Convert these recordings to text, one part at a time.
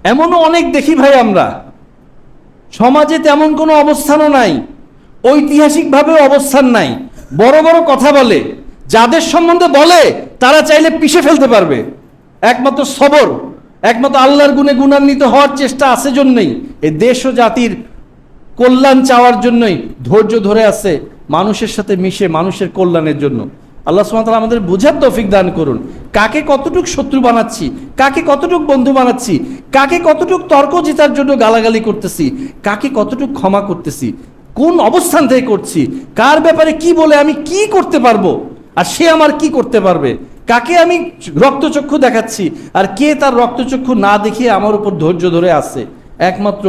এমনও অনেক দেখি ভাই, আমরা সমাজে তেমন কোনো অবস্থানও নাই, ঐতিহাসিকভাবেও অবস্থান নাই, বড় বড় কথা বলে, যাদের সম্বন্ধে বলে তারা চাইলে পিষে ফেলতে পারবে। একমাত্র সবর, একমাত্র আল্লাহর গুণে গুণান্বিত হওয়ার চেষ্টা আছে জন্যই, এই দেশ ও জাতির কল্যাণ চাওয়ার জন্যই ধৈর্য ধরে আছে, মানুষের সাথে মিশে মানুষের কল্যাণের জন্য। আল্লাহ সুবহানাহু ওয়া তাআলা আমাদের বোঝার তৌফিক দান করুন, কাকে কতটুক শত্রু বানাচ্ছি, কাকে কতটুক বন্ধু বানাচ্ছি, কাকে কতটুক তর্ক জেতার জন্য গালাগালি করতেছি, কাকে কতটুক ক্ষমা করতেছি, কোন অবস্থান থেকে করছি, কার ব্যাপারে কি বলে আমি কি করতে পারবো আর সে আমার কি করতে পারবে, কাকে আমি রক্তচক্ষু দেখাচ্ছি আর কে তার রক্তচক্ষু না দেখিয়ে আমার উপর ধৈর্য ধরে আছে, একমাত্র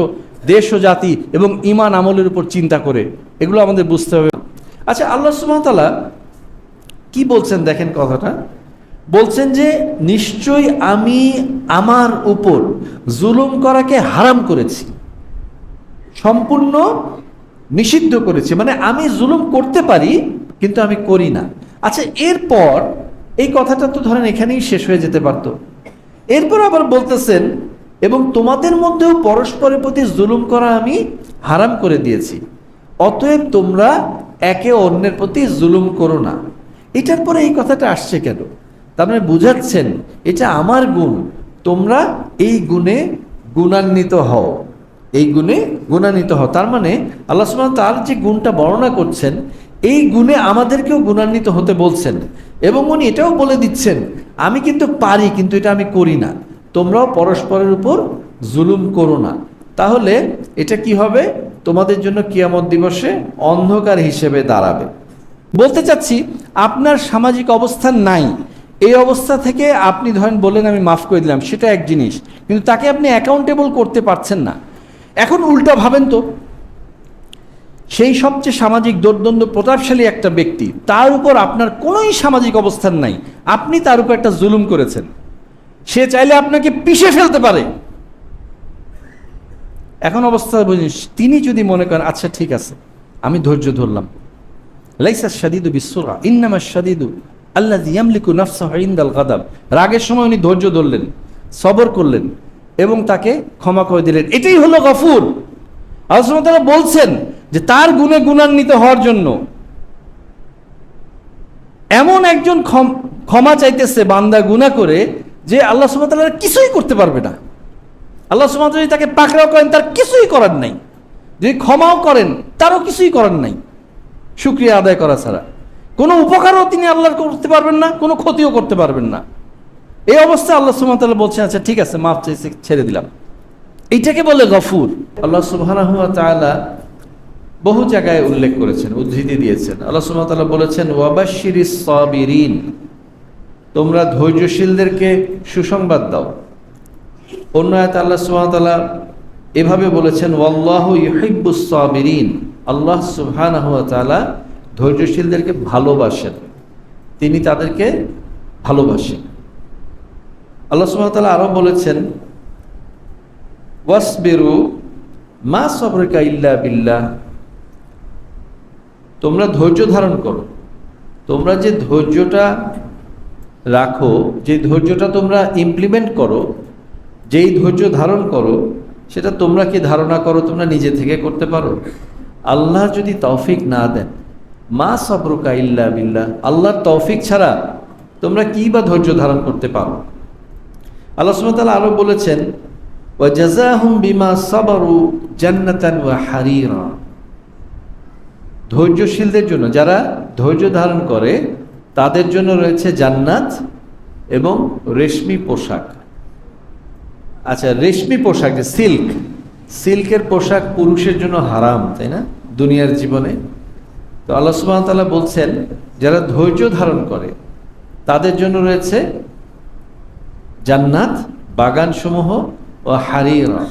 দেশ ও জাতি এবং ঈমান আমলের উপর চিন্তা করে। এগুলো আমাদের বুঝতে হবে। আচ্ছা, আল্লাহ সুবহানাহু ওয়া তাআলা কি বলছেন দেখেন কথাটা, বলছেন যে নিশ্চয়ই আমি আমার উপর জুলুম করাকে হারাম করেছি, সম্পূর্ণ নিষিদ্ধ করেছি, মানে আমি জুলুম করতে পারি কিন্তু আমি করি না। আচ্ছা, এরপর এই কথাটা তো ধরেন এখানেই শেষ হয়ে যেতে পারত। এরপর আবার বলতেছেন এবং তোমাদের মধ্যেও পরস্পরের প্রতি জুলুম করা আমি হারাম করে দিয়েছি, অতএব তোমরা একে অন্যের প্রতি জুলুম করো না। এটার পরে এই কথাটা আসছে কেন? তার মানে বুঝাচ্ছেন এটা আমার গুণ, তোমরা এই গুণে গুণান্বিত হও, এই গুণে গুণান্বিত হও। তার মানে আল্লাহ সুবহানাহু ওয়া তাআলা তার যে গুণটা বর্ণনা করছেন, এই গুণে আমাদেরকেও গুণান্বিত হতে বলছেন এবং উনি এটাও বলে দিচ্ছেন আমি কিন্তু পারি কিন্তু এটা আমি করি না, তোমরাও পরস্পরের উপর জুলুম করো না। তাহলে এটা কি হবে? তোমাদের জন্য কিয়ামত দিবসে অন্ধকার হিসেবে দাঁড়াবে। বলতে চাচ্ছি আপনার সামাজিক অবস্থান নাই, এই অবস্থা থেকে আপনি ধরেন বললেন আমি মাফ করে দিলাম, সেটা এক জিনিস, কিন্তু তাকে আপনি অ্যাকাউন্টেবল করতে পারছেন না। এখন উল্টা ভাবেন তো, সেই সবচেয়ে সামাজিক দোর্দণ্ড প্রতাপশালী একটা ব্যক্তি, তার উপর আপনার কোনোই সামাজিক অবস্থান নাই, আপনি তার উপর একটা জুলুম করেছেন, সে চাইলে আপনাকে পিষে ফেলতে পারে। এখন অবস্থা বুঝুন, তিনি যদি মনে করেন আচ্ছা ঠিক আছে আমি ধৈর্য ধরলাম, লাইসা শাদীদু বিসসুরা ইন্নামা শাদীদু আল্লাযী ইয়ামলিকু নাফসাহু ইনদাল গাদাব, রাগের সময় উনি ধৈর্য ধরলেন, সবর করলেন এবং তাকে ক্ষমা করে দিলেন, এটাই হলো গফুর। আল্লাহ সুবহানাহু ওয়া তাআলা বলছেন যে তার গুণে গুণান্বিত হওয়ার জন্য এমন একজন ক্ষমা চাইতেছে বান্দা গুনাহ করে যে আল্লাহ সুবহানাহু ওয়া তাআলা কিছুই করতে পারবে না। আল্লাহ সুবহানাহু ওয়া তাআলা যদি তাকে পাকড়াও করেন তার কিছুই করার নাই, যদি ক্ষমাও করেন তারও কিছুই করার নাই, শুকরিয়া আদায় করা ছাড়া। কোনো উপকারও তিনি আল্লাহর করতে পারবেন না, কোনো ক্ষতিও করতে পারবেন না। এই অবস্থায় আল্লাহ সুবহানাহু ওয়া তাআলা বলছেন আচ্ছা ঠিক আছে মাফ চাইছে, ছেড়ে দিলাম, এইটাকে বলে গফুর। আল্লাহ সুবহানাহু ওয়া তাআলা বহু জায়গায় উল্লেখ করেছেন, উদ্ধৃতি দিয়েছেন। আল্লাহ সুবহানাহু ওয়া তাআলা বলেছেন ওয়াবাশশিরিস সাবিরিন, তোমরা ধৈর্যশীলদেরকে সুসংবাদ দাও। অন্য আয়াতে আল্লাহ সুবহানাহু ওয়া তাআলা এভাবে বলেছেন ওয়াল্লাহু ইউহিব্বুস সাবিরিন, আল্লাহ সুবহানাহু ওয়া তাআলা ধৈর্যশীলদেরকে ভালোবাসেন, তিনি তাদেরকে ভালোবাসেন। আল্লাহ সুবহানাহু ওয়া তাআলা আরো বলেছেন ওয়াসবিরু মা সাবরুকা ইল্লা বিল্লাহ, তোমরা ধৈর্য ধারণ করো, তোমরা যে ধৈর্যটা রাখো, যে ধৈর্যটা তোমরা ইমপ্লিমেন্ট করো, যেই ধৈর্য ধারণ করো, সেটা তোমরা কি ধারণা করো তোমরা নিজে থেকে করতে পারো? আল্লাহ যদি তৌফিক না দেন, মা সাবরুকা ইল্লা বিল্লাহ, আল্লাহর তৌফিক ছাড়া তোমরা কি বা ধৈর্য ধারণ করতে পারো? আল্লাহ সুবহানাহু ওয়া তাআলা আরো বলেছেন ওয়া জাযাহুম বিমা সাবারু জান্নাতান ওয়া হারিরা, ধৈর্যশীলদের জন্য, যারা ধৈর্য ধারণ করে তাদের জন্য রয়েছে জান্নাত এবং রেশমি পোশাক। আচ্ছা, রেশমি পোশাক যে সিল্ক, সিল্কের পোশাক পুরুষের জন্য হারাম, তাই না, দুনিয়ার জীবনে। তো আল্লাহ সুবহানাহু ওয়া তাআলা বলছেন যারা ধৈর্য ধারণ করে তাদের জন্য রয়েছে জান্নাত, বাগানসমূহ ও হারিরা।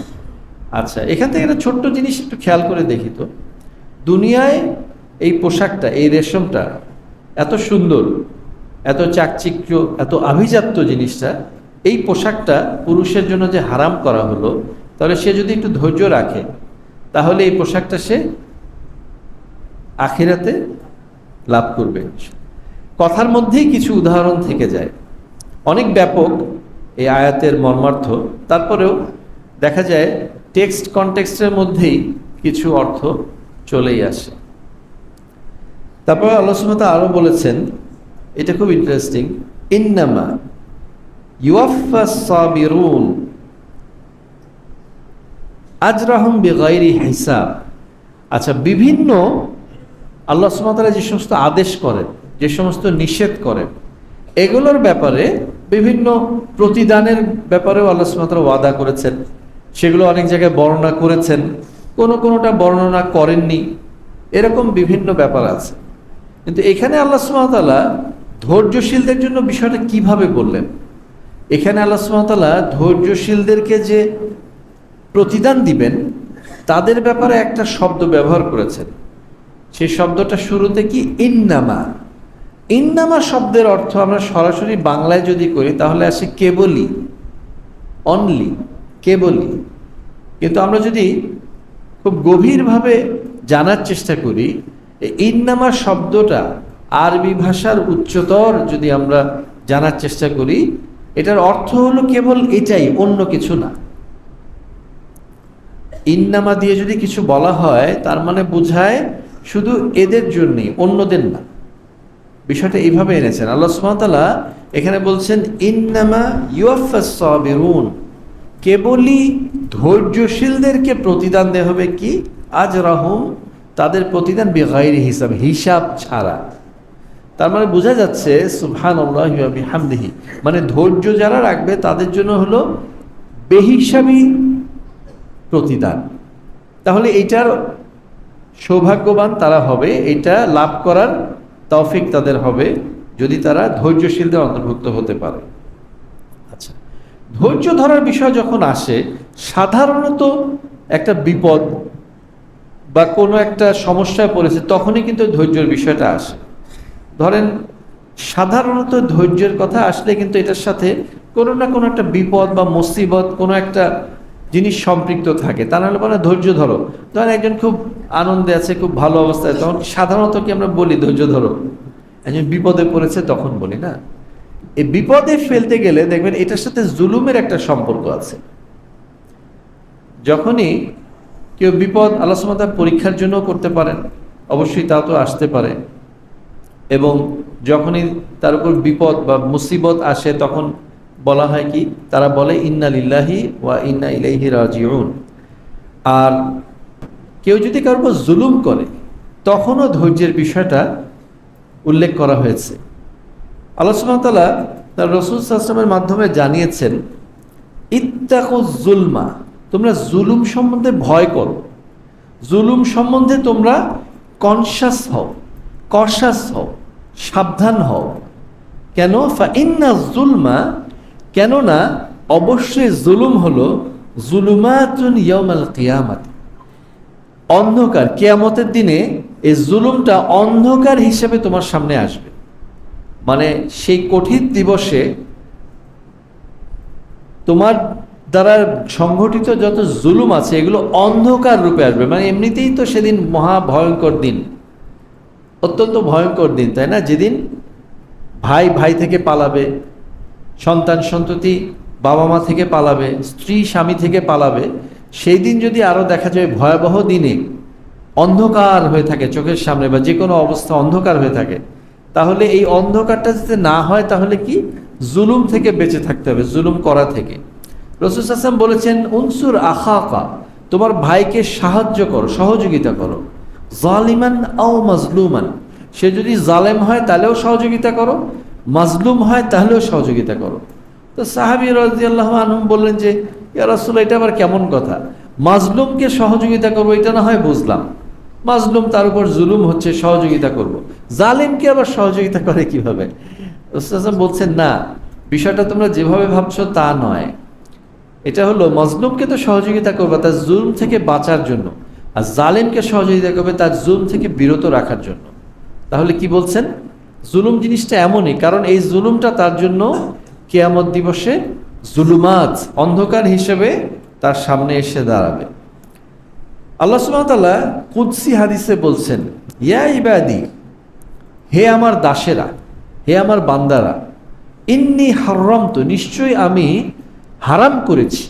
আচ্ছা, এখান থেকে একটা ছোট্ট জিনিস একটু খেয়াল করে দেখি তো, দুনিয়ায় এই পোশাকটা, এই রেশমটা এত সুন্দর, এত চাকচিক্য, এত আভিজাত্য জিনিসটা, এই পোশাকটা পুরুষের জন্য যে হারাম করা হলো, তাহলে সে যদি একটু ধৈর্য রাখে তাহলে এই পোশাকটা সে আখিরাতে লাভ করবে। কথার মধ্যেই কিছু উদাহরণ থেকে যায়, অনেক ব্যাপক এই আয়াতের মর্মার্থ, তারপরেও দেখা যায় টেক্সট কনটেক্সটের মধ্যেই কিছু অর্থ চলেই আসে। তারপর আল্লাহ সুবহানাহু ওয়া তাআলা আরো বলেছেন, এটা খুব ইন্টারেস্টিং, ইন্নামা ইউয়াফফাস সাবিরুন আজরাহুম বিগাইরি হিসাব। আচ্ছা, বিভিন্ন আল্লাহ সুবহানাহু ওয়া তাআলা যে সমস্ত আদেশ করেন, যে সমস্ত নিষেধ করেন, এগুলোর ব্যাপারে বিভিন্ন প্রতিদানের ব্যাপারেও আল্লাহ সুবহানাহু ওয়া তাআলা ওয়াদা করেছেন। সেগুলো অনেক জায়গায় বর্ণনা করেছেন, কোনোটা বর্ণনা করেননি, এরকম বিভিন্ন ব্যাপার আছে। কিন্তু এখানে আল্লাহ সুবহানাহু ওয়া তাআলা ধৈর্যশীলদের জন্য বিষয়টা কিভাবে বললেন? এখানে আল্লাহ সুবহানাহু ওয়া তাআলা ধৈর্যশীলদেরকে যে প্রতিদান দিবেন তাদের ব্যাপারে একটা শব্দ ব্যবহার করেছেন। সেই শব্দটা শুরুতে কি? ইন্নামা। ইন্নামা শব্দের অর্থ আমরা সরাসরি বাংলায় যদি করি তাহলে আসে কেবলই, অনলি, কেবলই। কিন্তু আমরা যদি খুব গভীরভাবে জানার চেষ্টা করি, ইন্নামা শব্দটা আরবি ভাষার উচ্চতর যদি আমরা জানার চেষ্টা করি, এটার অর্থ হলো কেবল এটাই, অন্য কিছু না। ইন্নামা দিয়ে যদি কিছু বলা হয় তার মানে বোঝায় শুধু এদের জন্যই, অন্যদের না। বিষয়টা এইভাবে এনেছেন আল্লাহ সুবহানাহু ওয়া তাআলা। এখানে বলছেন ইন্নামা ইউয়াফফাস সাবিরুন, কেবলই ধৈর্যশীলদেরকে প্রতিদান দেওয়া হবে কি? আজরাহুম, তাদের প্রতিদান বিগাইরি হিসাব, হিসাব ছাড়া। তার মানে বোঝা যাচ্ছে সুবহানাল্লাহি ওয়া বিহামদিহি, মানে ধৈর্য যারা রাখবে তাদের জন্য হলো বেহিসাবি প্রতিদান। তাহলে এইটার সৌভাগ্যবান তারা হবে, এটা লাভ করার তৌফিক তাদের হবে যদি তারা ধৈর্যশীলদের অন্তর্ভুক্ত হতে পারে। আচ্ছা, ধৈর্য ধরার বিষয় যখন আসে, সাধারণত একটা বিপদ বা কোনো একটা সমস্যায় পড়েছে তখনই কিন্তু ধৈর্যের বিষয়টা আসে। ধরেন সাধারণত ধৈর্যের কথা আসলে কিন্তু এটার সাথে কোনো না কোনো একটা বিপদ বা মুসিবত, কোনো একটা জিনিস সম্পৃক্ত থাকে। তা নাহলে বলে ধৈর্য ধরো। ধরেন একজন খুব আনন্দে আছে, খুব ভালো অবস্থায়, তখন সাধারণত কি আমরা বলি ধৈর্য ধরো? একজন বিপদে পড়েছে তখন বলি না। এই বিপদে ফেলতে গেলে দেখবেন এটার সাথে জুলুমের একটা সম্পর্ক আছে। যখনই কেউ বিপদ আল্লাহ সুবহানাহু ওয়া তাআলা পরীক্ষার জন্য করতে পারেন, অবশ্যই তা তো আসতে পারে, এবং যখনই তার উপর বিপদ বা মুসিবত আসে তখন বলা হয় কি? তারা বলে ইন্না লিল্লাহি ওয়া ইন্না ইলাইহি রাজিউন। আর কেউ যদি কারোর উপর জুলুম করে তখনও ধৈর্যের বিষয়টা উল্লেখ করা হয়েছে। আল্লাহ সুবহানাহু ওয়া তাআলা তার রাসূল সাল্লাল্লাহু আলাইহি ওয়াসাল্লামের মাধ্যমে জানিয়েছেন, ইত্তাকুজ জুলমা, তোমরা জুলুম সম্বন্ধে ভয় করো, জুলুম সম্বন্ধে তোমরা কনশাস হও, কশাস হও, সাবধান হও। কেন? ফাইন্না জুলমা, কেননা অবশ্যই জুলুম হলো জুলুমাতুন ইয়াউমাল কিয়ামাত, অন্ধকার। কিয়ামতের দিনে এই জুলুমটা অন্ধকার হিসেবে তোমার সামনে আসবে। মানে সেই কঠিন দিবসে তোমার দ্বারা সংঘটিত যত জুলুম আছে এগুলো অন্ধকার রূপে আসবে। মানে এমনিতেই তো সেদিন মহা ভয়ঙ্কর দিন, অত্যন্ত ভয়ঙ্কর দিন, তাই না? যেদিন ভাই ভাই থেকে পালাবে, সন্তান সন্ততি বাবা মা থেকে পালাবে, স্ত্রী স্বামী থেকে পালাবে। সেই দিন যদি আরও দেখা যায় ভয়াবহ দিনে অন্ধকার হয়ে থাকে চোখের সামনে, বা যে কোনো অবস্থা অন্ধকার হয়ে থাকে, তাহলে এই অন্ধকারটা যাতে না হয় তাহলে কি? জুলুম থেকে বেঁচে থাকতে হবে, জুলুম করা থেকে। রাসূল সাল্লাল্লাহু আলাইহি ওয়াসাল্লাম বলেছেন, উনসুর আখাকা, তোমার ভাইকে সাহায্য করো, সহযোগিতা করো, জালিমান আও মাজলুমান, সে যদি জালেম হয় তাহলেও সহযোগিতা করো, মাজলুম হয় তাহলেও সহযোগিতা করো। তো সাহাবী রাদিয়াল্লাহু আনহুম বললেন যে, ইয়া রাসূলুল্লাহ, এটা আবার কেমন কথা? মাজলুমকে সহযোগিতা করবো এটা না হয় বুঝলাম, মাজলুম তার উপর জুলুম হচ্ছে, সহযোগিতা করব। জালিমকে আবার সহযোগিতা করে কিভাবে? রাসূল বলছেন, না, বিষয়টা তোমরা যেভাবে ভাবছো তা নয়। এটা হলো মাজলুমকে তো সহযোগিতা করবে তার জুলুম থেকে বাঁচার জন্য, আর জালিমকে সহযোগিতা করবে তার জুলুম থেকে বিরত রাখার জন্য। তাহলে কি বলছেন? জুলুম জিনিসটা এমনই, কারণ এই জুলুমটা তার জন্য কিয়ামত দিবসে জুলুমাত, অন্ধকার হিসেবে তার সামনে এসে দাঁড়াবে। আল্লাহ সুবহানাহু ওয়া তাআলা কুদসি হাদিসে বলছেন, ইয়া ইবাদি, হে আমার দাসেরা, হে আমার বান্দারা, ইন্নী হারামতু, নিশ্চয়ই আমি হারাম করেছি,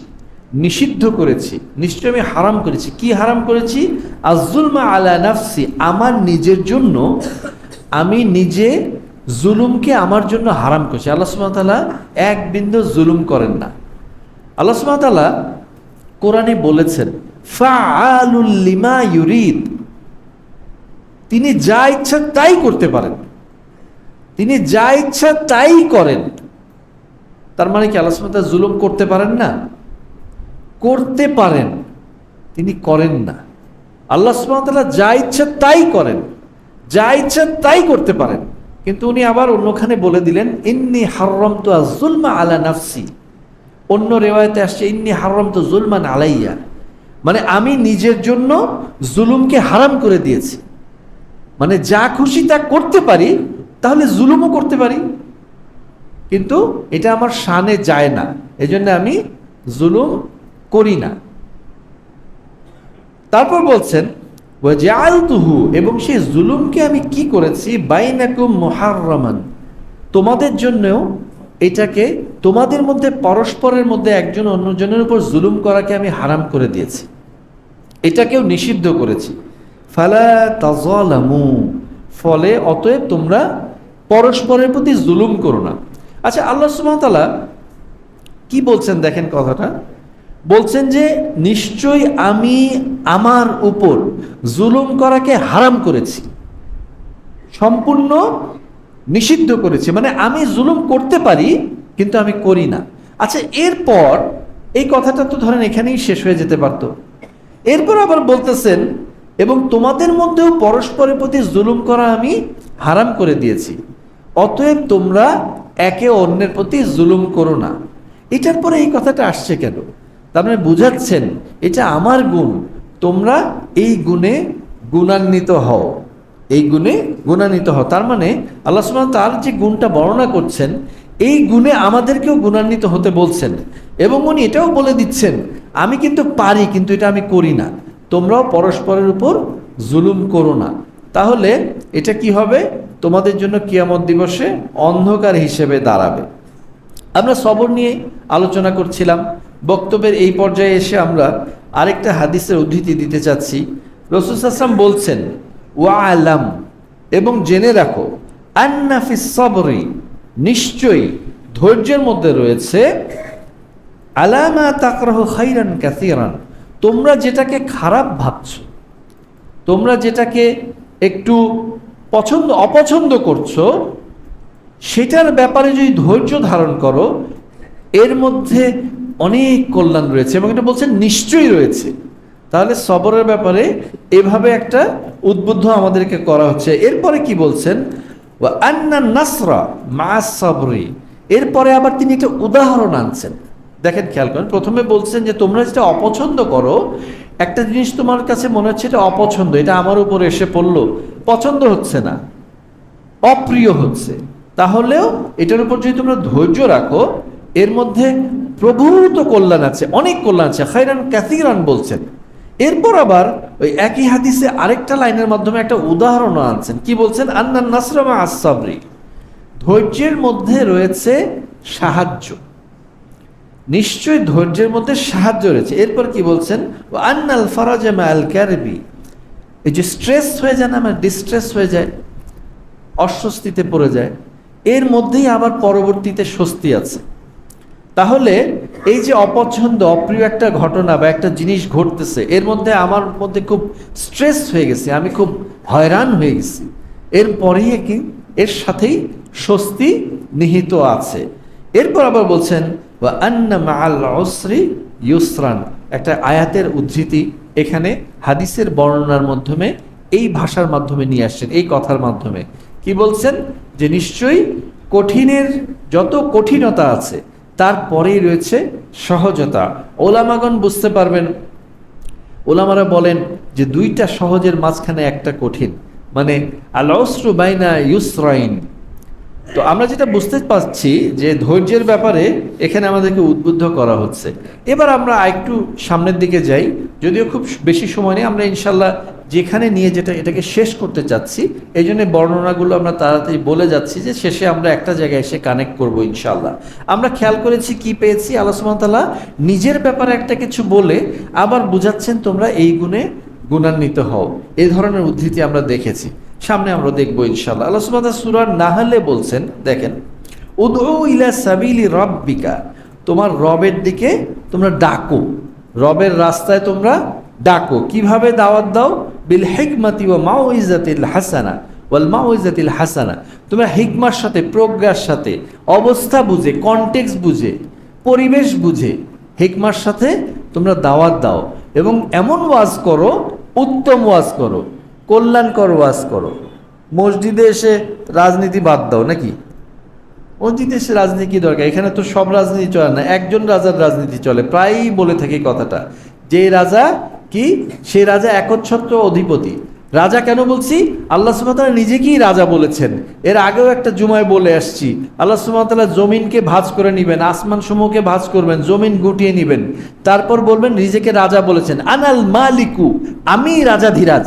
নিষিদ্ধ করেছি, নিশ্চয় আমি হারাম করেছি। কি হারাম করেছি? আজ-জুলমা আলা নাফসি, আমার নিজের জন্য আমি নিজে জুলুমকে আমার জন্য হারাম করেছি। আল্লাহ সুবহানাহু ওয়া তাআলা এক বিন্দু জুলুম করেন না। আল্লাহ সুবহানাহু ওয়া তাআলা কোরআনে বলেছেন ফাআলুল লিমা ইউরিদ, তিনি যা ইচ্ছা তাই করতে পারেন, তিনি যা ইচ্ছা তাই করেন। তার মানে কি আল্লাহ সুবহানাহু ওয়া তাআলা জুলুম করতে পারেন না? করতে পারেন, তিনি করেন না। আল্লাহ সুবহানাহু ওয়া তাআলা যা ইচ্ছা তাই করেন, যা ইচ্ছা তাই করতে পারেন, কিন্তু উনি আবার অন্যখানে বলে দিলেন ইন্নী হাররামতু আজ-জুলমা আলা নাফসি। অন্য রিওয়ায়াতে আসছে ইন্নী হাররামতু জুলমান আলাইয়া, মানে আমি নিজের জন্য জুলুমকে হারাম করে দিয়েছি। মানে যা খুশি তা করতে পারি, তাহলে জুলুমও করতে পারি, কিন্তু এটা আমার শানে যায় না, এজন্য আমি জুলুম করি না। তারপর বলছেন ওয়াজআলতুহু, এবং সেই জুলুমকে আমি কি করেছি, বাইনাকুম মুহাররামান, তোমাদের জন্যও এটাকে, তোমাদের মধ্যে পরস্পরের মধ্যে একজন অন্যজনের উপর জুলুম করাকে আমি হারাম করে দিয়েছি, এটাকেও নিষিদ্ধ করেছি। ফালা তাযালামু, ফলে অতএব তোমরা পরস্পরের প্রতি জুলুম করো না। আচ্ছা, আল্লাহ সুবহানাহু ওয়া তাআলা কি বলছেন দেখেন কথাটা, বলছেন যে নিশ্চয়ই আমি আমার উপর জুলুম করাকে হারাম করেছি, সম্পূর্ণ নিষিদ্ধ করেছি। মানে আমি জুলুম করতে পারি কিন্তু আমি করি না। আচ্ছা, এরপর এই কথাটা তো ধরেন এখানেই শেষ হয়ে যেতে পারতো। এরপর আবার বলতেছেন এবং তোমাদের মধ্যেও পরস্পরের প্রতি জুলুম করা আমি হারাম করে দিয়েছি, অতএব তোমরা একে অন্যের প্রতি জুলুম করো না। এটার পরে এই কথাটা আসছে কেন? তার মানে বুঝাচ্ছেন এটা আমার গুণ, তোমরা এই গুণে গুণান্বিত হও, এই গুণে গুণান্বিত হও। তার মানে আল্লাহ সুবহানাহু ওয়া তাআলা যে গুণটা বর্ণনা করছেন, এই গুণে আমাদেরকেও গুণান্বিত হতে বলছেন, এবং উনি এটাও বলে দিচ্ছেন আমি কিন্তু পারি, কিন্তু এটা আমি করি না, তোমরাও পরস্পরের উপর জুলুম করো না। তাহলে এটা কি হবে? তোমাদের জন্য কিয়ামত দিবসে অন্ধকার হিসেবে দাঁড়াবে। আমরা সবর নিয়ে আলোচনা করছিলাম, বক্তব্যের এই পর্যায়ে এসে আমরা আরেকটা হাদিসের উদ্ধৃতি দিতে চাচ্ছি। রাসূল সাল্লাল্লাহু আলাইহি ওয়াসাল্লাম বলছেন ওয়ালাম, এবং জেনে রাখো, আন্না ফিস সবরি, নিশ্চয়ই ধৈর্যের মধ্যে রয়েছে, আলামা তাকরাহু খাইরান কাসীরান, তোমরা যেটাকে খারাপ ভাবছো, তোমরা যেটাকে একটু অপছন্দ করছো, সেটার ব্যাপারে যদি ধৈর্য ধারণ করো, এর মধ্যে অনেক কল্যাণ রয়েছে, এবং এটা বলছেন নিশ্চয়ই রয়েছে। তাহলে সবরের ব্যাপারে এভাবে একটা উদ্বুদ্ধ আমাদেরকে করা হচ্ছে। এরপরে কি বলছেন? ওয়া আন্না নাসরা মা'আস সাবরি, এরপরে আবার তিনি একটা উদাহরণ আনছেন। দেখেন, খেয়াল করেন, প্রথমে বলছেন যে তোমরা যেটা অপছন্দ করো, একটা জিনিস তোমার কাছে মনে হচ্ছে এটা অপছন্দ, এটা আমার উপর এসে পড়লো, পছন্দ হচ্ছে না, অপ্রিয় হচ্ছে, তাহলেও এটার উপর যদি তোমরা ধৈর্য রাখো, এর মধ্যে প্রভূত কল্যাণ আছে, অনেক কল্যাণ আছে, খায়রান কাসীরান বলছেন। এরপর আবার ওই একই হাদিসে আরেকটা লাইনের মাধ্যমে একটা উদাহরণ আনছেন। কি বলছেন? আন্নান নাসরা মা'আস সাবরি, ধৈর্যের মধ্যে রয়েছে সাহায্য, নিশ্চয়ই ধৈর্যের মধ্যে সাহায্য রয়েছে। এরপর কি বলছেন? ওয়া আন্নাল ফারাজা মা'আল কারবি, এই যে স্ট্রেস হয়ে যায় না, আমার ডিস্ট্রেস হয়ে যায়, অস্বস্তিতে পড়ে যায়, এর মধ্যেই আবার পরবর্তীতে স্বস্তি আছে। তাহলে এই যে অপছন্দ, অপ্রিয় একটা ঘটনা বা একটা জিনিস ঘটতেছে, এর মধ্যে আমার মধ্যে খুব স্ট্রেস হয়ে গেছে, আমি খুব হয়রান হয়ে গেছি, এরপরেই কি এর সাথেই স্বস্তি নিহিত আছে। এরপর আবার বলছেন ওয়া আন্না মা'আল উসরি ইউসরান, একটা আয়াতের উদ্ধৃতি এখানে হাদিসের বর্ণনার মাধ্যমে, এই ভাষার মাধ্যমে নিয়ে আসছেন, এই কথার মাধ্যমে। কি বলছেন? যে নিশ্চয়ই কঠিনের যত কঠিনতা আছে তারপরেই রয়েছে সহজতা। ওলামাগণ বুঝতে পারবেন, ওলামারা বলেন যে দুইটা সহজের মাঝখানে একটা কঠিন, মানে আল উসরু বাইনা ইউসরাইন। তো আমরা যেটা বুঝতে পারছি যে ধৈর্যের ব্যাপারে এখানে আমাদেরকে উদ্বুদ্ধ করা হচ্ছে। এবার আমরা একটু সামনের দিকে যাই, যদিও খুব বেশি সময় নেই, আমরা ইনশাল্লাহ যেখানে নিয়ে যেটা এটাকে শেষ করতে চাচ্ছি, এই জন্য বর্ণনাগুলো আমরা তাড়াতাড়ি বলে যাচ্ছি যে শেষে আমরা একটা জায়গায় এসে কানেক্ট করব ইনশাআল্লাহ। আমরা খেয়াল করেছি কি পেয়েছি, আল্লাহ সুবহানাহু ওয়া তাআলা নিজের ব্যাপারে একটা কিছু বলে আবার বুঝাচ্ছেন তোমরা এই গুণে গুণান্বিত হও, এই ধরনের উদ্ধৃতি আমরা দেখেছি, সামনে আমরা দেখবো ইনশাআল্লাহ। আল্লাহ সুবহানাহু ওয়া তাআলা সূরা নাহলে বলছেন, দেখেন, উদউ ইলা সাবিলি রাব্বিকা, তোমার রবের দিকে তোমরা ডাকো, রবের রাস্তায় তোমরা ডাকো। কিভাবে দাওয়াত দাও? বিল হিকমাতি ওয়া মাউইজাতিল হাসানা ওয়াল মাউইজাতিল হাসানা, তোমরা হিকমার সাথে, প্রজ্ঞার সাথে, অবস্থা বুঝে, কনটেক্সট বুঝে, পরিবেশ বুঝে হিকমার সাথে তোমরা দাওয়াত দাও এবং এমন ওয়াজ করো, উত্তম ওয়াজ করো, কল্যাণকর ওয়াজ করো। মসজিদে এসে রাজনীতি বাদ দাও নাকি? মসজিদে এসে রাজনীতি কি দরকার? এখানে তো সব রাজনীতি চলে না, একজন রাজার রাজনীতি চলে। প্রায়ই বলে থাকি কথাটা, যে রাজা কি, সেই রাজা একচ্ছত্র অধিপতি। রাজা কেন বলছি? আল্লাহ সুবহানাহু ওয়া তাআলা নিজেকেই রাজা বলেছেন। এর আগেও একটা জুমায় বলে আসছি, আল্লাহ সুবহানাহু ওয়া তাআলা জমিনকে ভাঁজ করে নেবেন, আসমান সমূহকে ভাঁজ করবেন, জমিন গুটিয়ে নেবেন, তারপর বলবেন নিজেকে রাজা বলেছেন। আনাল মালিকু, আমি রাজাধিরাজ।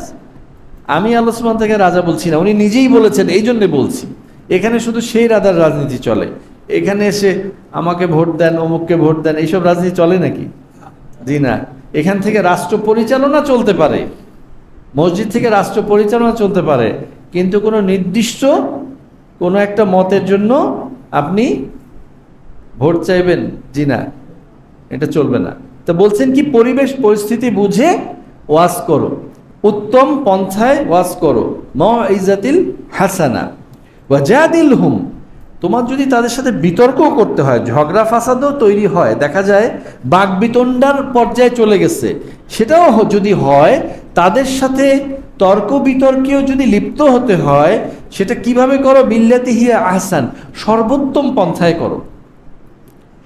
আমি আল্লাহ সুবহানাহু ওয়া তাআলাকে রাজা বলছি না, উনি নিজেই বলেছেন, এই জন্যে বলছি। এখানে শুধু সেই রাজার রাজনীতি চলে। এখানে এসে আমাকে ভোট দেন, অমুককে ভোট দেন, এইসব রাজনীতি চলে নাকি? জি না। এখান থেকে রাষ্ট্র পরিচালনা চলতে পারে, মসজিদ থেকে রাষ্ট্র পরিচালনা চলতে পারে, কিন্তু কোনো নির্দিষ্ট কোনো একটা মতের জন্য আপনি ভোট চাইবেন, জি না, এটা চলবে না। তো বলছেন কি, পরিবেশ পরিস্থিতি বুঝে ওয়াজ করো, উত্তম পন্থায় ওয়াজ করো, মাউইজাতিল হাসানা ওয়াজাদিলহুম, তোমার যদি তাদের সাথে বিতর্ক করতে হয়, ঝগড়া ফাসাদও তৈরি হয়, দেখা যায় বাকবিতণ্ডার পর্যায়ে চলে গেছে, সেটাও যদি হয়, তাদের সাথে তর্ক বিতর্কেও যদি লিপ্ত হতে হয়, সেটা কিভাবে করো? বিল্লাতি হিয়া আহসান, সর্বোত্তম পন্থায় করো,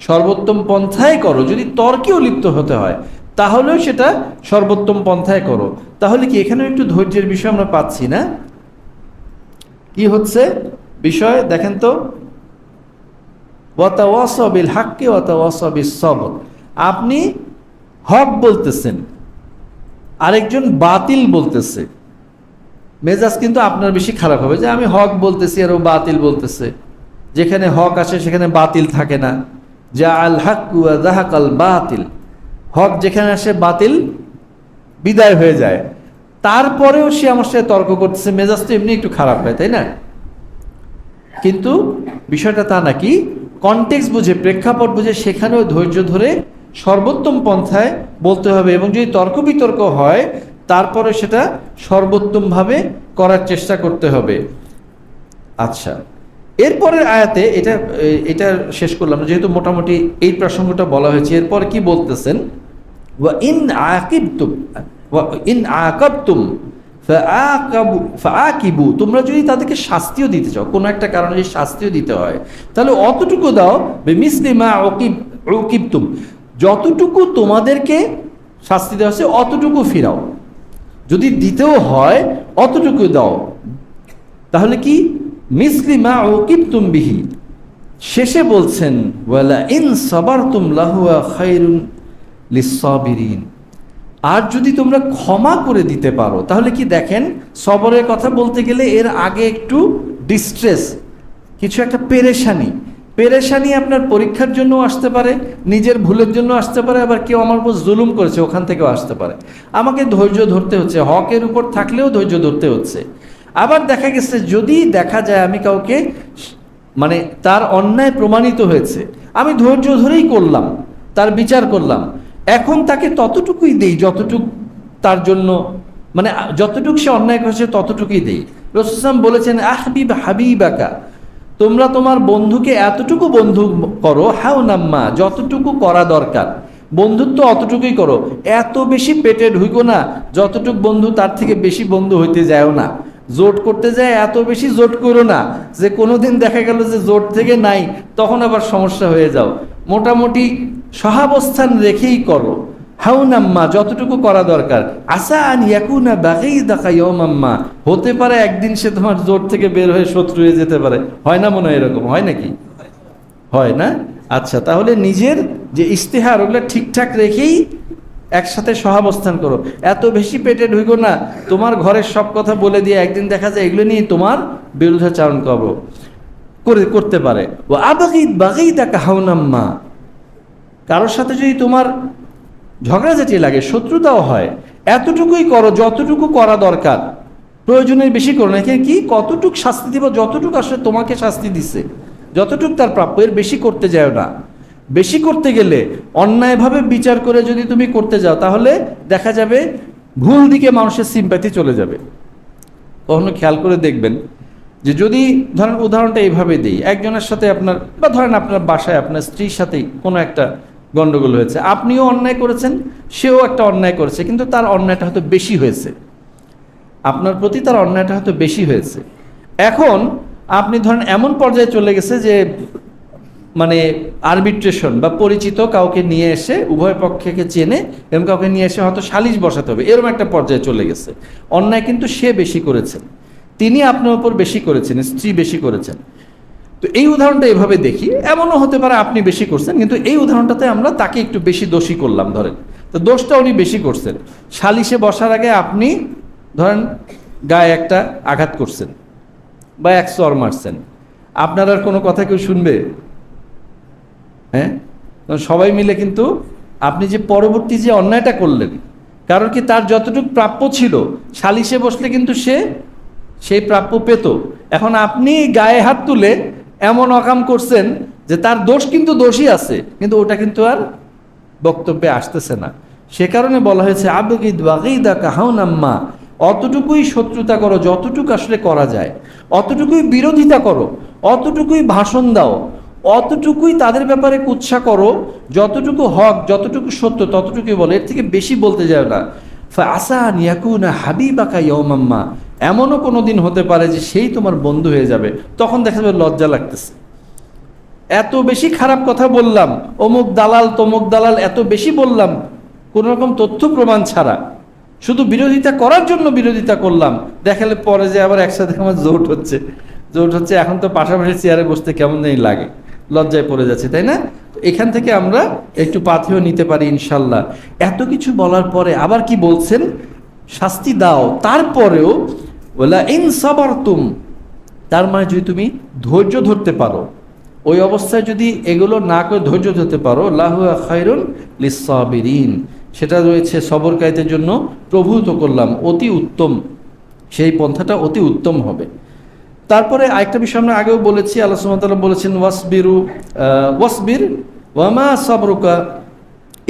সর্বোত্তম পন্থায় করো। যদি তর্কেও লিপ্ত হতে হয় তাহলেও সেটা সর্বোত্তম পন্থায় করো। তাহলে কি এখানে একটু ধৈর্যের বিষয় আমরা পাচ্ছি না? কি হচ্ছে বিষয় দেখেন তো, ওয়াতাওয়াসা বিল হাক্কি ওয়াতাওয়াসা বিস সবর, আপনি হক বলতেছেন, আরেকজন বাতিল বলতেছে, মেজাজ কিন্তু আপনার বেশি খারাপ হবে যে আমি হক বলতেছি আর ও বাতিল বলতেছে। যেখানে হক আসে সেখানে বাতিল থাকে না, যা আল হক ওয়া যাহাকাল বাতিল, হক যেখানে আসে বাতিল বিদায় হয়ে যায়। তারপরেও সে আমার সাথে তর্ক করতেছে, মেজাজ তো এমনি একটু খারাপ হয়, তাই না? কিন্তু বিষয়টা তা নাকি, কনটেক্সট বুঝে, প্রেক্ষাপট বুঝে সেখানেও ধৈর্য ধরে সর্বোত্তম পন্থায় বলতে হবে, এবং যদি তর্ক বিতর্ক হয় তারপরে সেটা সর্বোত্তমভাবে করার চেষ্টা করতে হবে। আচ্ছা, এরপরের আয়াতে এটা শেষ করলাম, যেহেতু মোটামুটি এই প্রসঙ্গটা বলা হয়েছে। এরপর কি বলতেছেন? ওয়া ইন আকাবতুম ফাআকিবু, তোমরা যদি তাদেরকে শাস্তিও দিতে চাও, কোনো একটা কারণে যদি শাস্তিও দিতে হয়, তাহলে অতটুকু দাও, বিমিসলি মা উকিবতুম, যতটুকু তোমাদেরকে শাস্তি দেওয়া হচ্ছে অতটুকু ফিরাও, যদি দিতেও হয় অতটুকু দাও। তাহলে কি, মিসলি মা উকিবতুম বিহি। শেষে বলছেন ওয়ালা ইন সাবারতুম লাহুয়া খায়রুন লিস-সাবিরিন, আর যদি তোমরা ক্ষমা করে দিতে পারো, তাহলে কি, দেখেন সবরের কথা বলতে গেলে এর আগে একটু ডিস্ট্রেস, কিছু একটা পেরেশানি আপনার পরীক্ষার জন্য আসতে পারে, নিজের ভুলের জন্য আসতে পারে, আবার কেউ আমার উপর জুলুম করেছে ওখান থেকেও আসতে পারে। আমাকে ধৈর্য ধরতে হচ্ছে, হকের উপর থাকলেও ধৈর্য ধরতে হচ্ছে। আবার দেখা গেছে যদি দেখা যায় আমি কাউকে, মানে তার অন্যায় প্রমাণিত হয়েছে, আমি ধৈর্য ধরেই করলাম, তার বিচার করলাম, এখন তাকে ততটুকুই দেই যতটুকু তার জন্য, মানে যতটুকু সে অন্যায় করেছে ততটুকুই দেই। রাসূল সাল্লাল্লাহু আলাইহি ওয়াসাল্লাম বলেছেন আহবিব হাবিবাকা, তোমরা তোমার বন্ধুকে এতটুকু বন্ধু করো, হাও নাম্মা, যতটুকু করা দরকার, বন্ধুত্ব অতটুকুই করো, এত বেশি পেটে ঢুকো না, যতটুকু বন্ধু তার থেকে বেশি বন্ধু হইতে যাও না, জোট করতে যায় এত বেশি জোট করো না যে কোনোদিন দেখা গেল যে জোট থেকে নাই, তখন আবার সমস্যা হয়ে যাও। মোটামুটি সহাবস্থান রেখেই করো, হাউনাম্মা, যতটুকু করা দরকার। আসা আন ইয়াকুনা বাগীদাকা ইয়াওমাম্মা, হতে পারে একদিন সে তোমার জোট থেকে বের হয়ে শত্রু হয়ে যেতে পারে। হয় না মনে হয় এরকম? হয় নাকি? হয় না? আচ্ছা, তাহলে নিজের যে ইস্তেহার ওগুলো ঠিকঠাক রেখেই একসাথে সহাবস্থান করো, এত বেশি পেটে ঢুকো না তোমার ঘরের সব কথা বলে দিয়ে একদিন দেখা যায় এগুলো নিয়ে তোমার বিরুদ্ধাচারণ করতে পারে। ও আবাগিদ বাগিদা কাহাউনাম্মা, কারোর সাথে যদি তোমার ঝগড়াঝাটি লাগে, শত্রুতাও হয়, এতটুকুই করো যতটুকু করা দরকার, প্রয়োজনের বেশি করো না। কি কতটুক শাস্তি দিব, যতটুকু আসলে তোমাকে শাস্তি দিছে, যতটুক তার প্রাপ্য, এর বেশি করতে যাও না। বেশি করতে গেলে অন্যায়ভাবে বিচার করে যদি তুমি করতে যাও, তাহলে দেখা যাবে ভুল দিকে মানুষের সিম্প্যাথি চলে যাবে। কখনো খেয়াল করে দেখবেন যে যদি ধরেন উদাহরণটা এইভাবে দিই, একজনের সাথে আপনার বা ধরেন আপনার বাসায় আপনার স্ত্রীর সাথেই কোনো একটা গন্ডগোল হয়েছে, আপনিও অন্যায় করেছেন, সেও একটা অন্যায় করেছে, কিন্তু তার অন্যায়টা হয়তো বেশি হয়েছে, আপনার প্রতি তার অন্যায়টা হয়তো বেশি হয়েছে। এখন আপনি ধরেন এমন পর্যায়ে চলে গেছে যে মানে আরবিট্রেশন বা পরিচিত কাউকে নিয়ে এসে, উভয় পক্ষকে চেনে এবং কাউকে নিয়ে এসে হয়তো সালিশ বসাতে হবে, এরকম একটা পর্যায়ে চলে গেছে। অন্যায় কিন্তু সে বেশি করেছেন, তিনি আপনার উপর বেশি করেছেন, স্ত্রী বেশি করেছেন। তো এই উদাহরণটা এভাবে দেখি, এমনও হতে পারে আপনি বেশি করছেন, কিন্তু এই উদাহরণটাতে আমরা তাকে একটু বেশি দোষী করলাম ধরেন, তো দোষটা উনি বেশি করছেন। সালিশে বসার আগে আপনি ধরেন গায়ে একটা আঘাত করছেন বা এক চর মারছেন, আপনার আর কোনো কথা কেউ শুনবে? হ্যাঁ, সবাই মিলে কিন্তু আপনি যে পরবর্তী যে অন্যায়টা করলেন, কারণ কি তার যতটুকু প্রাপ্য ছিল সালিশে বসলে কিন্তু সে সেই প্রাপ্য পেত। এখন আপনি গায়ে হাত তুলে এমন অকাম করছেন যে তার দোষ কিন্তু দোষই আছে, কিন্তু ওটা কিন্তু আর বক্তব্যে আসতেছে না। সে কারণে বলা হয়েছে আবগিদ ওয়াগিদা কাহাউনাম্মা, অতটুকুই শত্রুতা করো যতটুকু আসলে করা যায়, অতটুকুই বিরোধিতা করো, অতটুকুই ভাষণ দাও, অতটুকুই তাদের ব্যাপারে কুৎসা করো, যতটুকু হক যতটুকু সত্য ততটুকুই বলো, এর থেকে বেশি বলতে যাও না। ফাআসা আন ইয়াকুনা হাবিবাকা ইয়াওমাম্মা, এমনও কোনো দিন হতে পারে যে সেই তোমার বন্ধু হয়ে যাবে, তখন দেখা যাবে লজ্জা লাগতেছে, এত বেশি খারাপ কথা বললাম, অমুক দালাল তমুক দালাল এত বেশি বললাম কোনো রকম তথ্য প্রমাণ ছাড়া, শুধু বিরোধিতা করার জন্য বিরোধিতা করলাম, দেখালে পরে যে আবার একসাথে আমার জোট হচ্ছে, এখন তো পাশাপাশি চেয়ারে বসতে কেমন জানি লাগে, লজ্জায় পড়ে যাচ্ছে, তাই না? এখান থেকে আমরা একটু পাথেয় নিতে পারি ইনশাল্লাহ। এত কিছু বলার পরে আবার কি বলছেন? শাস্তি দাও, তারপরেও ওয়ালা ইন সাবারতুম, তার মানে যদি তুমি ধৈর্য ধরতে পারো, ওই অবস্থায় যদি এগুলো না করে ধৈর্য ধরতে পারো, লাহু খায়রুন লিস-সাবিরিন, সেটা রয়েছে সবরকারীদের জন্য প্রভূত করলাম, অতি উত্তম, সেই পন্থাটা অতি উত্তম হবে। তারপরে আরেকটা বিষয় আমরা আগেও বলেছি, আল্লাহ সুবহানাহু ওয়া তাআলা বলেছেন ওয়াসবির ওয়ামা সাবরুকা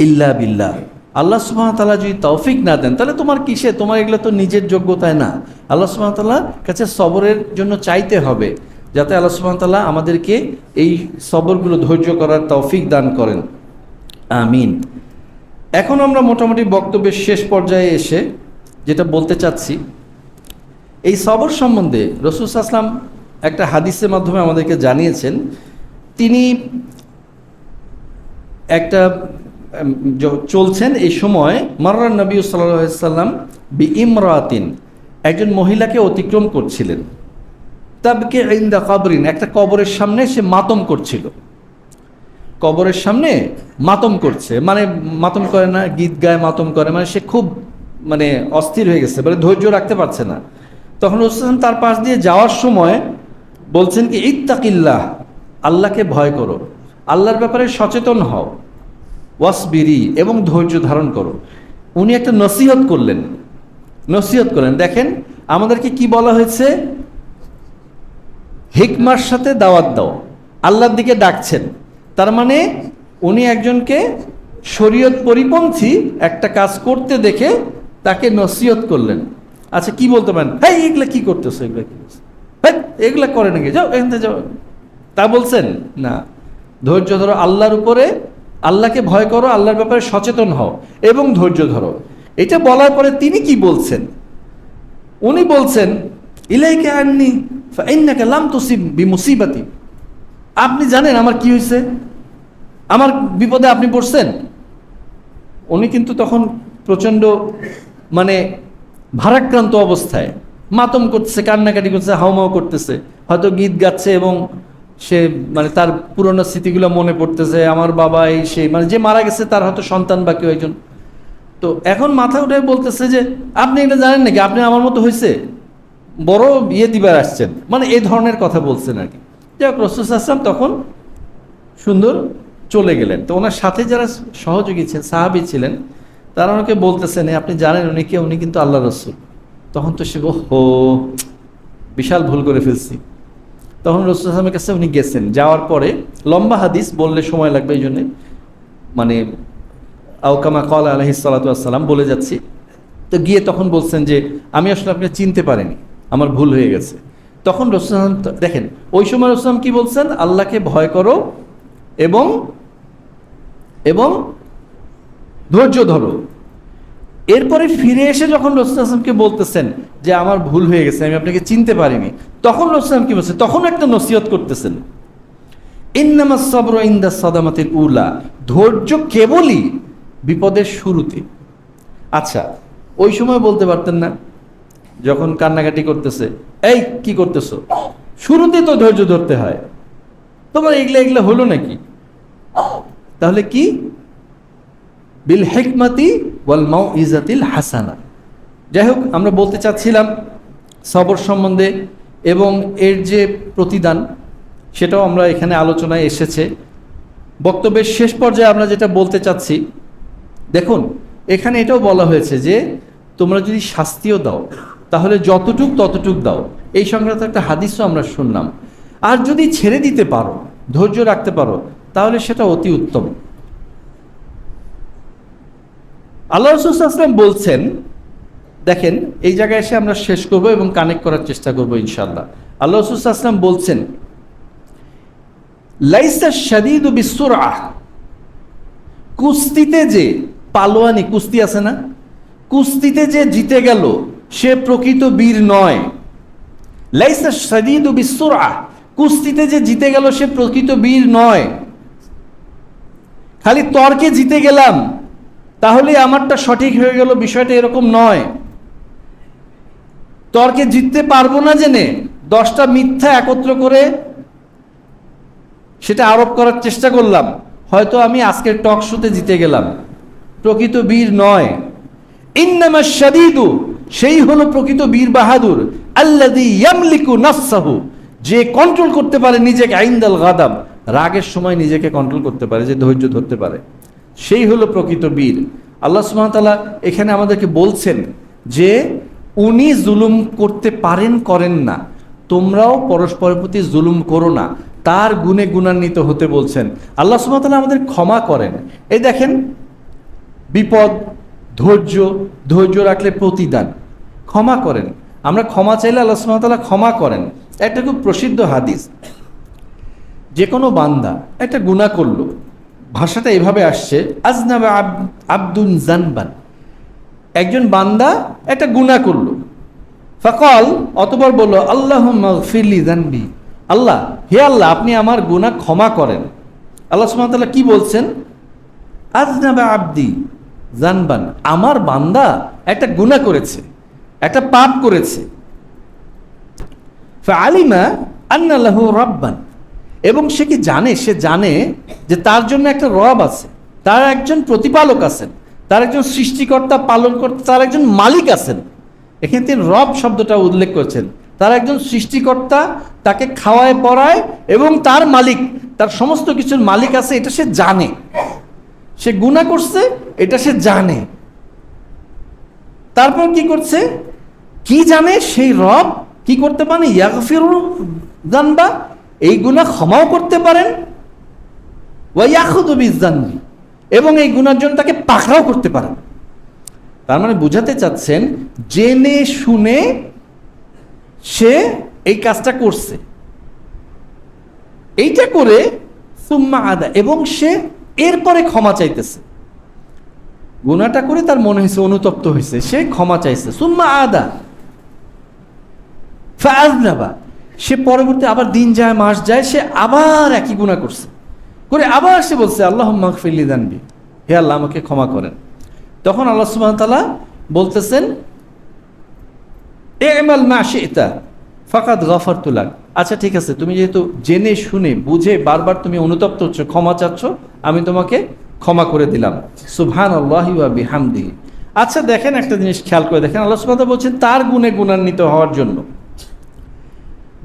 ইল্লা বিল্লাহ। আল্লাহ সুবহানাহু ওয়া তাআলা যদি তৌফিক না দেন তাহলে তোমার কিসে, তোমার এগুলো তো নিজের যোগ্যতায় না, আল্লাহ সুবহানাহু ওয়া তাআলার কাছে সবরের জন্য চাইতে হবে, যাতে আল্লাহ সুবহানাহু ওয়া তাআলা আমাদেরকে এই সবরগুলো ধৈর্য করার তৌফিক দান করেন, আমিন। এখন আমরা মোটামুটি বক্তব্যের শেষ পর্যায়ে এসে যেটা বলতে চাচ্ছি, এই সবর সম্বন্ধে রাসূল সাল্লাল্লাহু আলাইহি ওয়াসাল্লাম একটা হাদিসের মাধ্যমে আমাদেরকে জানিয়েছেন। তিনি একটা চলছেন, এই সময় মাররান নবী সাল্লাল্লাহু আলাইহি ওয়াসাল্লাম বি ইমরাতিন, একজন মহিলাকে অতিক্রম করছিলেন, তাবকি ইনদা কবরিন, একটা কবরের সামনে সে মাতম করছিল, কবরের সামনে মাতম করছে, মানে মাতম করে না, গীত গায় মাতম করে, মানে সে খুব মানে অস্থির হয়ে গেছে, মানে ধৈর্য রাখতে পারছে না। তখন রাসূল তার পাশ দিয়ে যাওয়ার সময় বলছেন কি ইত্তাকিল্লাহ, আল্লাহকে ভয় করো, আল্লাহর ব্যাপারে সচেতন হও, ওয়াসবিরি, এবং ধৈর্য ধারণ করো। উনি একটা নসিহত করলেন, দেখেন আমাদেরকে কি বলা হয়েছে, হিকমার সাথে দাওয়াত দাও, আল্লাহর দিকে ডাকছেন, তার মানে উনি একজনকে শরীয়ত পরিপন্থী একটা কাজ করতে দেখে তাকে নসিহত করলেন। আচ্ছা, কি বলতে পারেন, হ্যাঁ এগুলা কি করতেছো, এগুলা কি করছো, হ্যাঁ এগুলা করে নাকি, যাও এখান থেকে যাও, তা বলছেন না। ধৈর্য ধরো আল্লাহর উপরে, আল্লাহকে ভয় করো, আল্লাহর ব্যাপারে সচেতন হও এবং ধৈর্য ধরো। এটা বলার পরে তিনি কি বলছেন? উনি বলছেন ইলাইকা আন্নি ফাইন্নাকা লাম তুসিব বিমুসিবাতি, আপনি জানেন আমার কি হয়েছে, আমার বিপদে আপনি পড়ছেন। উনি কিন্তু তখন প্রচণ্ড মানে ভারাক্রান্ত অবস্থায় মাতম করতেছে, কান্নাকাটি করতেছে, হাউমাউ করতেছে, হয়তো গীত গাচ্ছে এবং সে মানে তার পুরনো স্মৃতিগুলো মনে পড়তেছে, আমার বাবা এই সেই, মানে যে মারা গেছে তার হয়তো সন্তান বা কেউ একজন। তো এখন মাথা উঠে বলতেছে যে আপনি এটা জানেন নাকি, আপনি আমার মতো হয়েছে, বড় বিয়ে দিবার আসছেন, মানে এই ধরনের কথা বলছেন আর কি। যাই হোক, রাসূল সাল্লাল্লাহু আলাইহি ওয়াসাল্লাম তখন সুন্দর চলে গেলেন। তো ওনার সাথে যারা সহযোগী ছিলেন, সাহাবী ছিলেন, তারা ওনাকে বলতেছেন আপনি জানেন উনি কে, উনি কিন্তু আল্লাহ রসুল। তখন তো সে ওহো বিশাল ভুল করে ফেলছি। তখন রাসূল সাল্লাল্লাহু আলাইহি ওয়াসাল্লামের কাছে উনি গেছেন, যাওয়ার পরে লম্বা হাদিস বললে সময় লাগবে, এই জন্যে মানে আওকামা ক্বালা আলাইহিস সালাতু ওয়াস সালাম বলে যাচ্ছি। তো গিয়ে তখন বলছেন যে আমি আসলে আপনাকে চিনতে পারিনি, আমার ভুল হয়ে গেছে। তখন রাসূল সাল্লাল্লাহু আলাইহি ওয়াসাল্লাম দেখেন ওই সময় রাসূল সাল্লাল্লাহু আলাইহি ওয়াসাল্লাম কি বলছেন, আল্লাহকে ভয় করো এবং এবং ধৈর্য ধরো। এরপরে ফিরে এসে যখন রাসূল সাল্লাল্লাহু আলাইহি ওয়াসাল্লামকে বলতেছেন যে আমার ভুল হয়ে গেছে, আমি আপনাকে চিনতে পারিনি, তখন রাসূল সাল্লাল্লাহু আলাইহি ওয়াসাল্লাম কি বলছেন, তখন একটা নসিহত করতেছেন, ইন্নামাস সাবরু ইনদা সাদামাতিল উলা, ধৈর্য কেবলই বিপদের শুরুতে। আচ্ছা, ওই সময় বলতে পারতেন না যখন কান্নাকাটি করতেছে, এই কি করতেছো, শুরুতে তো ধৈর্য ধরতে হয়, তোমার এগুলা এগুলা হলো নাকি? তাহলে কি, বিল হিকমাতি ওয়াল মাউইজাতিল হাসানা। যাই হোক, আমরা বলতে চাচ্ছিলাম সবর সম্বন্ধে এবং এর যে প্রতিদান, সেটাও আমরা এখানে আলোচনায় এসেছে। বক্তব্যের শেষ পর্যায়ে আমরা যেটা বলতে চাচ্ছি, দেখুন এখানে এটাও বলা হয়েছে যে তোমরা যদি শাস্তিও দাও তাহলে যতটুক ততটুক দাও, এই সংক্রান্ত একটা হাদিসও আমরা শুনলাম। আর যদি ছেড়ে দিতে পারো, ধৈর্য রাখতে পারো, তাহলে সেটা অতি উত্তম। আল্লাহ রাসূল সাল্লাল্লাহু আলাইহি ওয়াসাল্লাম বলছেন, দেখেন এই জায়গায় এসে আমরা শেষ করব এবং কানেক্ট করার চেষ্টা করব ইনশাআল্লাহ। আল্লাহ রাসূল সাল্লাল্লাহু আলাইহি ওয়াসাল্লাম বলছেন, লাইসা শাদীদু বিসুরআহ, কুস্তিতে যে পালোয়ানি, কুস্তি আছে না, কুস্তিতে যে জিতে গেল সে প্রকৃত বীর নয়। লাইসা শাদীদু বিসুরআহ, কুস্তিতে যে জিতে গেল সে প্রকৃত বীর নয়। খালি তর্কে জিতে গেলাম তাহলে আমারটা সঠিক হয়ে গেল, বিষয়টা এরকম নয়। তর্কে জিততে পারবো না জেনে 10টা মিথ্যা একত্র করে সেটা আরোপ করার চেষ্টা করলাম, হয়তো আমি আজকের টক শোতে জিতে গেলাম, প্রকৃত বীর নয়। ইন্নামাশ শাদীদু, সেই হলো প্রকৃত বীর বাহাদুর, আল্লাযী ইয়ামলিকু নাফসাহু, যে কন্ট্রোল করতে পারে নিজেকে, আইন্দাল গাদাব, রাগের সময় নিজেকে কন্ট্রোল করতে পারে, যে ধৈর্য ধরতে পারে, সেই হলো প্রকৃত বীর। আল্লাহ সুবহানাহু ওয়া তাআলা এখানে আমাদেরকে বলছেন যে উনি জুলুম করতে পারেন, করেন না, তোমরাও পরস্পরের প্রতি জুলুম করো না, তার গুণে গুণান্বিত হতে বলছেন। আল্লাহ সুবহানাহু ওয়া তাআলা আমাদের ক্ষমা করেন। এই দেখেন, বিপদ, ধৈর্য, ধৈর্য রাখলে প্রতিদান, ক্ষমা করেন। আমরা ক্ষমা চাইলে আল্লাহ সুবহানাহু ওয়া তাআলা ক্ষমা করেন। একটা খুব প্রসিদ্ধ হাদিস, যে কোনো বান্দা একটা গুনাহ করলো, ভাষাটা এভাবে আসছে, আজনাবা আব্দুন জানবান, একজন বান্দা একটা গুনাহ করলো, ফাকাল, অতঃপর বলল আল্লাহুম্মা গফিরলি যানবি, আল্লাহ, হে আল্লাহ আপনি আমার গুনাহ ক্ষমা করেন। আল্লাহ সুবহানাহু ওয়া তাআলা কি বলছেন, আজনাবা আব্দি জানবান, আমার বান্দা একটা গুনাহ করেছে, একটা পাপ করেছে, ফাআলিমা আন্না লাহু রাব্বান, এবং সে কি জানে, সে জানে যে তার জন্য একটা রব আছে, তার একজন প্রতিপালক আছেন, তার একজন সৃষ্টিকর্তা, পালনকর্তা, তার একজন মালিক আছেন। এখানে তিনি রব শব্দটা উল্লেখ করছেন, তার একজন সৃষ্টিকর্তা, তাকে খাওয়ায় পড়ায় এবং তার মালিক, তার সমস্ত কিছুর মালিক আছে, এটা সে জানে। সে গুনাহ করছে এটা সে জানে, তারপর কি করছে, কি জানে, সেই রব কি করতে পারে, ইয়াগফিরু যানবা, এই গুনাহ ক্ষমাও করতে পারেন, ওয়া ইয়াখুযু বিযানবি, এবং এই গুনার জন্য তাকে পাকড়াও করতে পারেন। তার মানে বুঝাতে চাচ্ছেন জেনে শুনে সে এই কাজটা করছে, এইটা করে সুম্মা আদা, এবং সে এরপরে ক্ষমা চাইতেছে। গুনাহটা করে তার মনে হয়েছে, অনুতপ্ত হয়েছে, সে ক্ষমা চাইছে, সুম্মা আদা ফাআযনাবা, সে পরবর্তী আবার দিন যায়, মাস যায়, সে আবার একই গুনাহ করছে, করে আবার সে বলছে আল্লাহুম্মা গফিরলি যানবি, হে আল্লাহ আমাকে ক্ষমা করেন। তখন আল্লাহ সুবহানাহু ওয়া তাআলা বলতেছেন, ই'মাল মা শি'তা ফাকাদ গফারতু লাক, আচ্ছা ঠিক আছে, তুমি যেহেতু জেনে শুনে বুঝে বারবার তুমি অনুতপ্ত হচ্ছ, ক্ষমা চাচ্ছ, আমি তোমাকে ক্ষমা করে দিলাম। সুবহানাল্লাহি ওয়া বিহামদিহি, আচ্ছা দেখেন, একটা জিনিস খেয়াল করে দেখেন, আল্লাহ সুবহানাহু ওয়া তাআলা বলছেন তার গুণে গুণান্বিত হওয়ার জন্য।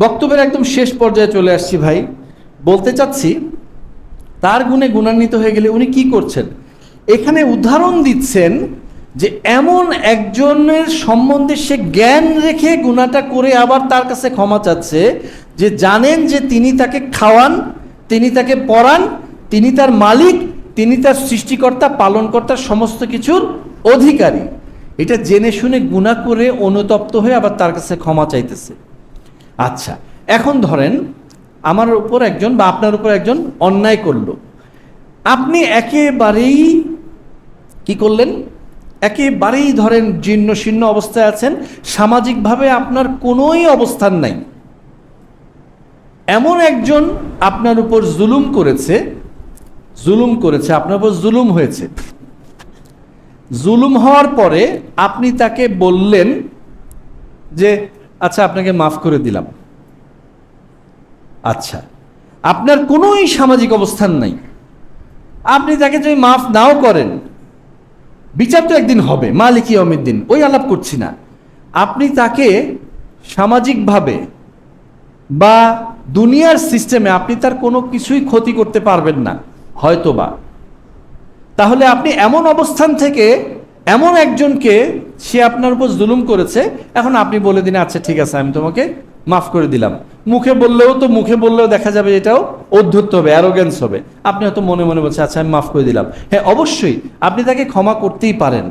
বক্তব্যের একদম শেষ পর্যায়ে চলে আসছি ভাই, বলতে চাচ্ছি তার গুণে গুণান্বিত হয়ে গেলে উনি কি করছেন, এখানে উদাহরণ দিচ্ছেন যে এমন একজনের সম্বন্ধে সে জ্ঞান রেখে গুনাহটা করে আবার তার কাছে ক্ষমা চাচ্ছে, যে জানেন যে তিনি তাকে খাওয়ান, তিনি তাকে পড়ান, তিনি তার মালিক, তিনি তার সৃষ্টিকর্তা, পালনকর্তা, সমস্ত কিছুর অধিকারী। এটা জেনে শুনে গুনাহ করে অনুতপ্ত হয়ে আবার তার কাছে ক্ষমা চাইতেছে। আচ্ছা, এখন ধরেন আমার উপর একজন বা আপনার উপর একজন অন্যায় করলো, আপনি একেবারেই কি করলেন, একেবারেই ধরেন জীর্ণ শীর্ণ অবস্থায় আছেন, সামাজিকভাবে আপনার কোনোই অবস্থান নাই। এমন একজন আপনার উপর জুলুম করেছে, আপনার উপর জুলুম হয়েছে। জুলুম হওয়ার পরে আপনি তাকে বললেন যে আচ্ছা আপনাকে মাফ করে দিলাম। আচ্ছা, আপনার কোনোই সামাজিক অবস্থান নাই, আপনি তাকে যদি মাফ নাও করেন, বিচার তো একদিন হবে, মালিক ইয়াউমিদ্দিন, ওই আলাপ করছি না। আপনি তাকে সামাজিকভাবে বা দুনিয়ার সিস্টেমে আপনি তার কোনো কিছুই ক্ষতি করতে পারবেন না হয়তোবা। তাহলে আপনি এমন অবস্থান থেকে এমন একজনকে, সে আপনার উপর জুলুম করেছে, এখন আপনি বলে দিন আচ্ছা ঠিক আছে আমি তোমাকে মাফ করে দিলাম। মুখে বললেও দেখা যাবে এটাও অধ্যত্ব হবে, অ্যারোগেন্স হবে। আপনি হয়তো মনে মনে বলছেন আচ্ছা আমি মাফ করে দিলাম। হ্যাঁ অবশ্যই আপনি তাকে ক্ষমা করতেই পারেন,